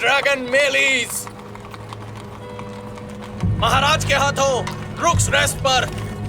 Dragon malice महाराज के हाथों रुक्स rest पर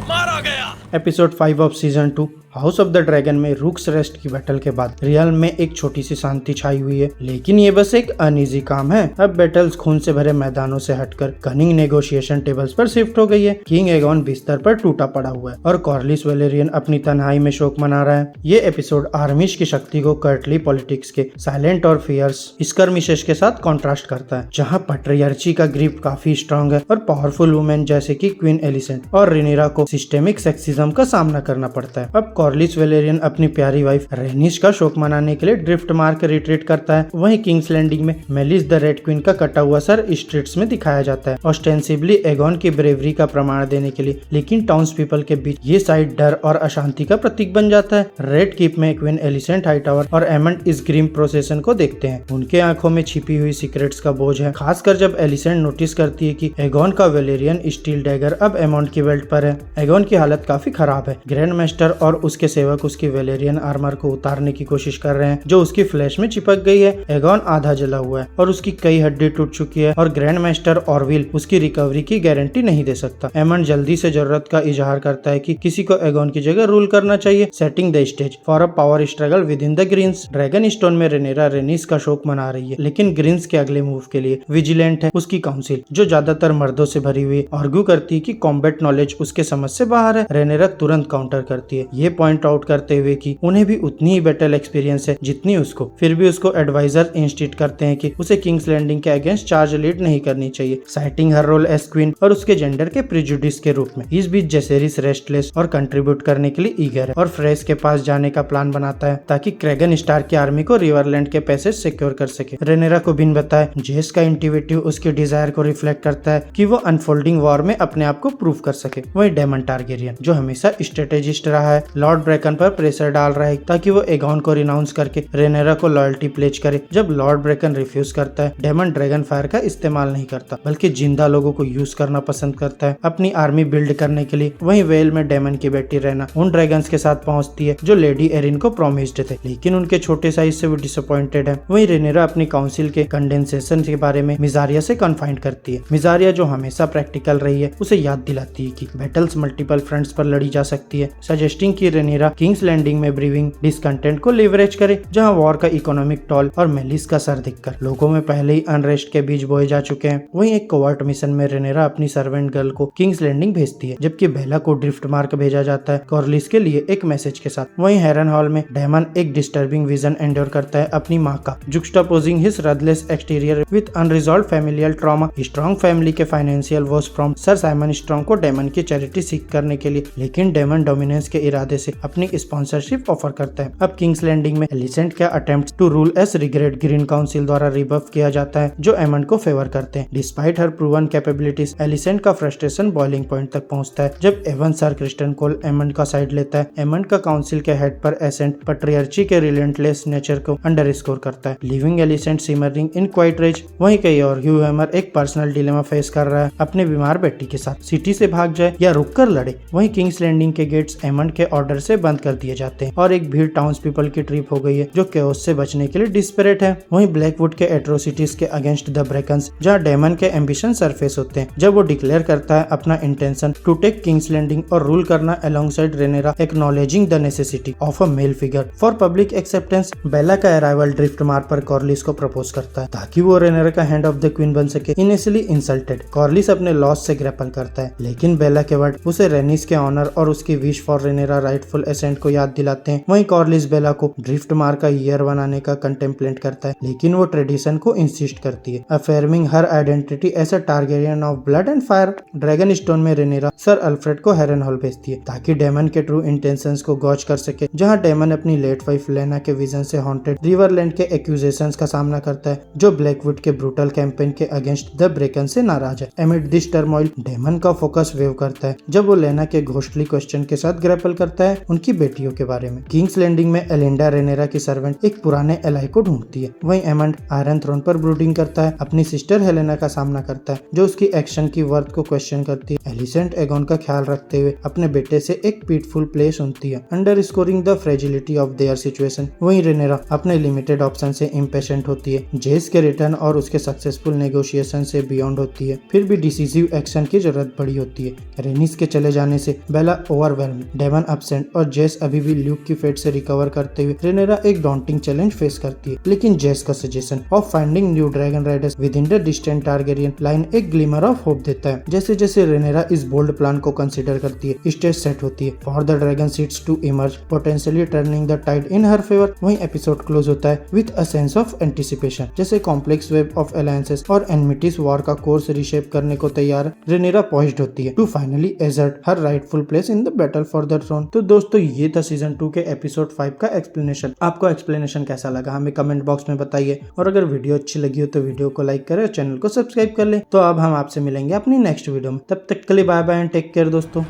मारा गया। Episode 5 off season 2 house of the dragon में रूक्स रेस्ट की बैटल के बाद रियल में एक छोटी सी शांति छाई हुई है, लेकिन ये बस एक अनइजी काम है। अब बैटल्स खून से भरे मैदानों से हटकर कनिंग नेगोशिएशन टेबल्स पर शिफ्ट हो गई है। किंग एगॉन बिस्तर पर टूटा पड़ा हुआ है और कॉर्लिस वेलेरियन अपनी तन्हाई में शोक मना रहा है। ये एपिसोड आर्मिश की शक्ति को कर्टली पॉलिटिक्स के साइलेंट और फियर्स स्कर्मिशेस के साथ कॉन्ट्रास्ट करता है, जहाँ पैट्रियार्ची का ग्रिप काफी स्ट्रॉन्ग है और पावरफुल वुमेन जैसे की क्वीन एलिसेंट और रेनिरा को सिस्टेमिक सेक्सिज्म का सामना करना पड़ता है। अब कॉर्लिस वेलेरियन अपनी प्यारी वाइफ रेनिस का शोक मनाने के लिए ड्रिफ्ट मार कर रिट्रीट करता है। वहीं किंग्स लैंडिंग में मेलिस द रेड क्वीन का कटा हुआ सर स्ट्रीट्स में दिखाया जाता है, ऑस्टेंसिबली एगॉन की ब्रेवरी का प्रमाण देने के लिए, लेकिन टाउन्स पीपल के बीच ये साइड डर और अशांति का प्रतीक बन जाता है। रेड कीप में क्वीन एलिसेंट हाईटावर और एमंड इस ग्रीम प्रोसेसन को देखते हैं। उनके आंखों में छिपी हुई सीक्रेट्स का बोझ है, खासकर जब एलिसेंट नोटिस करती है कि एगॉन का वेलेरियन स्टील डैगर अब एमंड की बेल्ट पर है। एगॉन की हालत काफी खराब है। ग्रैंड मास्टर और उसके सेवक उसकी वेलेरियन आर्मर को उतारने की कोशिश कर रहे हैं, जो उसकी फ्लैश में चिपक गई है। एगॉन आधा जला हुआ है और उसकी कई हड्डी टूट चुकी है और ग्रैंड मास्टर ऑरविल उसकी रिकवरी की गारंटी नहीं दे सकता। एमंड जल्दी से जरूरत का इजहार करता है कि किसी को एगॉन की जगह रूल करना चाहिए, setting the stage for a power struggle within the Greens. Dragonstone में रेनेरा रेनिस का शोक मना रही है, लेकिन ग्रीन्स के अगले मूव के लिए विजिलेंट है उसकी काउंसिल, जो ज्यादातर मर्दों से भरी हुई आर्ग्यू करती है कि कॉम्बैट नॉलेज उसके समझ से बाहर है। रेनेरा तुरंत काउंटर करती है, ये पॉइंट आउट करते हुए कि उन्हें भी उतनी ही बैटल एक्सपीरियंस है जितनी उसको। फिर भी उसको एडवाइजर इंस्टीट करते हैं कि उसे किंग्स लैंडिंग के अगेंस्ट चार्ज लीड नहीं करनी चाहिए, साइटिंग हर रोल एज क्वीन और उसके जेंडर के प्रिजुडिस के रूप में। इस बीच जेसेरिस रेस्टलेस और कंट्रीब्यूट करने के लिए ईगर है और फ्रेस के पास जाने का प्लान बनाता है ताकि क्रेगन स्टार की आर्मी को रिवरलैंड के पैसेज सिक्योर कर सके। रेनेरा को बिन बताए जेस का इंट्यूटिव उसके डिजायर को रिफ्लेक्ट करता है कि वो अनफोल्डिंग वॉर में अपने आप को प्रूव कर सके। वहीं डेमन टारगेरियन, जो हमेशा स्ट्रेटेजिस्ट रहा है, लॉर्ड ब्रेकन पर प्रेशर डाल रहा है ताकि वो एगॉन को रिनाउंस करके रेनेरा को लॉयल्टी प्लेज करे। जब लॉर्ड ब्रेकन रिफ्यूज करता है, डेमन ड्रैगन फायर का इस्तेमाल नहीं करता बल्कि जिंदा लोगों को यूज करना पसंद करता है अपनी आर्मी बिल्ड करने के लिए। वहीं वेल में डेमन की बेटी रेना उन ड्रैगन्स के साथ पहुंचती है जो लेडी एरिन को प्रोमिस्ड थे, लेकिन उनके छोटे साइज से वो डिसअपॉइंटेड है। वहीं रेनेरा अपनी काउंसिल के कंडेंसेशन के बारे में मिजारिया से कन्फाइंड करती है। मिजारिया, जो हमेशा प्रैक्टिकल रही है, उसे याद दिलाती है कि बैटल्स मल्टीपल फ्रंट्स पर लड़ी जा सकती है, सजेस्टिंग कि रेनेरा किंग्स लैंडिंग में ब्रीविंग डिसकंटेंट को लेवरेज करे, जहां वॉर का इकोनॉमिक टॉल और मेलिस का सर दिखकर लोगों में पहले ही अनरेस्ट के बीज बोए जा चुके हैं। वहीं एक कोवर्ट मिशन में रेनेरा अपनी सर्वेंट गर्ल को किंग्स लैंडिंग भेजती है, जबकि बेला को ड्रिफ्ट मार्क भेजा जाता है कॉर्लिस के लिए एक मैसेज के साथ। वहीं हेरन हॉल में डेमन एक डिस्टर्बिंग विजन एंड्योर करता है अपनी माँ का, juxtaposing his ruthless exterior with unresolved familial trauma. Strong family के financial was from sir Simon Strong को डेमन की चैरिटी सीख करने के लिए, लेकिन डेमन डोमिनेंस के इरादे से अपनी स्पॉन्सरशिप ऑफर करता है। अब किंग्स लैंडिंग में एलिसेंट का attempt to rule as regent Green Council द्वारा रिबफ किया जाता है, जो एमंड को फेवर करते हैं। डिस्पाइट हर प्रूवन कैपेबिलिटीज, एलिसेंट का फ्रस्ट्रेशन बॉइलिंग पॉइंट तक पहुंचता है जब एवन सर क्रिस्टन कोल एमंड का साइड लेता है। एमंड का काउंसिल के हेड पर एसेंट पैट्रियार्ची के रिलेंटलेस नेचर को अंडरस्कोर करता है, leaving Alicent simmering in quite raise. वहीं कई और ह्यू हैमर एक पर्सनल डिलेमा फेस कर रहा है अपने बीमार बेटी के साथ, सिटी से भाग जाए या रुक कर लड़े। वहीं किंग्स लैंडिंग के गेट्स एमंड के ऑर्डर से बंद कर दिए जाते हैं और एक भीड़ टाउन्स पीपल की ट्रिप हो गई है जो केओस से बचने के लिए डिस्परेट है। वहीं ब्लैकवुड के एट्रोसिटीज के अगेंस्ट द ब्रेकन्स, जहां डेमन के एम्बिशन सरफेस होते हैं, जब वो डिक्लेयर करता है अपना intention to take King's Landing और रूल करना alongside Rhaenyra, acknowledging the necessity of a male figure for public acceptance. Baela का अराइवल ड्रिफ्ट मार पर कॉर्लिस को प्रपोज करता है ताकि वो रेनेरा का हैंड ऑफ द क्वीन बन सके। इनिशियली इंसल्टेड, कॉर्लिस अपने लॉस से ग्रैपल करता है, लेकिन बेला के वर्ड उसे रेनिस के ऑनर और उसकी विश फॉर रेनेरा राइटफुल एसेंट को याद दिलाते हैं। वहीं कॉर्लिस बेला को ड्रिफ्ट मार का ईयर बनाने का कंटेम्पलेट करता है, लेकिन वो ट्रेडिशन को इंसिस्ट करती है, affirming her identity as a Targaryen of blood and fire. Dragonstone में रेनेरा सर अल्फ्रेड को हेरन हॉल भेजती है ताकि डेमन के ट्रू इंटेंशंस को गॉज कर सके, जहां डेमन अपनी लेट वाइफ लेना के विजन से हॉन्टेड रिवरलैंड के एक्यूजेशंस का सामना करता है, जो ब्लैकवुड के ब्रूटल कैंपेन के अगेंस्ट द ब्रेकन से नाराज है। एमिड दिस टर्मोइल, डेमन का फोकस वेव करता है जब वो लेना के घोस्टली क्वेश्चन के साथ ग्रैपल करता है है उनकी बेटियों के बारे में। किंग्स लैंडिंग में एलिंडा रेनेरा की सर्वेंट एक पुराने एलाई को ढूंढती है। वहीं एमंड आयरन थ्रोन पर ब्रूडिंग करता है, अपनी सिस्टर हेलेना का सामना करता है जो उसकी एक्शन की वर्थ को क्वेश्चन करती है। एलिसेंट एगोन का ख्याल रखते हुए अपने बेटे से एक पीटफुल प्ले सुनती है, under scoring the fragility of their situation. वहीं रेनेरा अपने लिमिटेड ऑप्शन से इम्पेशेंट होती है, जेस के रिटर्न और उसके सक्सेसफुल नेगोशिएशन से बियॉन्ड होती है, फिर भी डिसीजिव एक्शन की जरूरत पड़ी होती है। रेनिस के चले जाने से बेला ओवरवेल्म, डेमन अपसेंट और जेस अभी भी ल्यूक की फेट से रिकवर करते हुए रेनेरा एक डॉन्टिंग चैलेंज फेस करती है। लेकिन जेस का suggestion of finding new dragon Riders with in the distant Targaryen line एक ग्लिमर ऑफ होप देता है। जैसे जैसे रेनेरा इस बोल्ड प्लान को कंसिडर करती है, स्टेज सेट होती है for the dragon seeds to emerge, potentially turning the tide in her favour. वहीं एपिसोड क्लोज होता है with a sense of anticipation, जैसे कॉम्प्लेक्स वेब ऑफ अलायंसेस और एनमिटीज वॉर का कोर्स रिशेप करने को तैयार रेनेरा पॉइज्ड होती है to finally assert her rightful place in the battle for the throne. तो दोस्तों ये था सीजन 2 के एपिसोड 5 का एक्सप्लेनेशन। आपको एक्सप्लेनेशन कैसा लगा हमें कमेंट बॉक्स में बताइए, और अगर वीडियो अच्छी लगी हो तो वीडियो को लाइक करें और चैनल को सब्सक्राइब कर ले। तो अब हम आपसे मिलेंगे अपनी नेक्स्ट वीडियो में, तब तक के लिए bye bye and take care दोस्तों।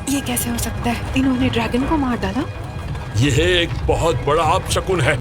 ये कैसे हो सकता है? इन्होंने ड्रैगन को मार डाला। यह एक बहुत बड़ा अपशकुन है।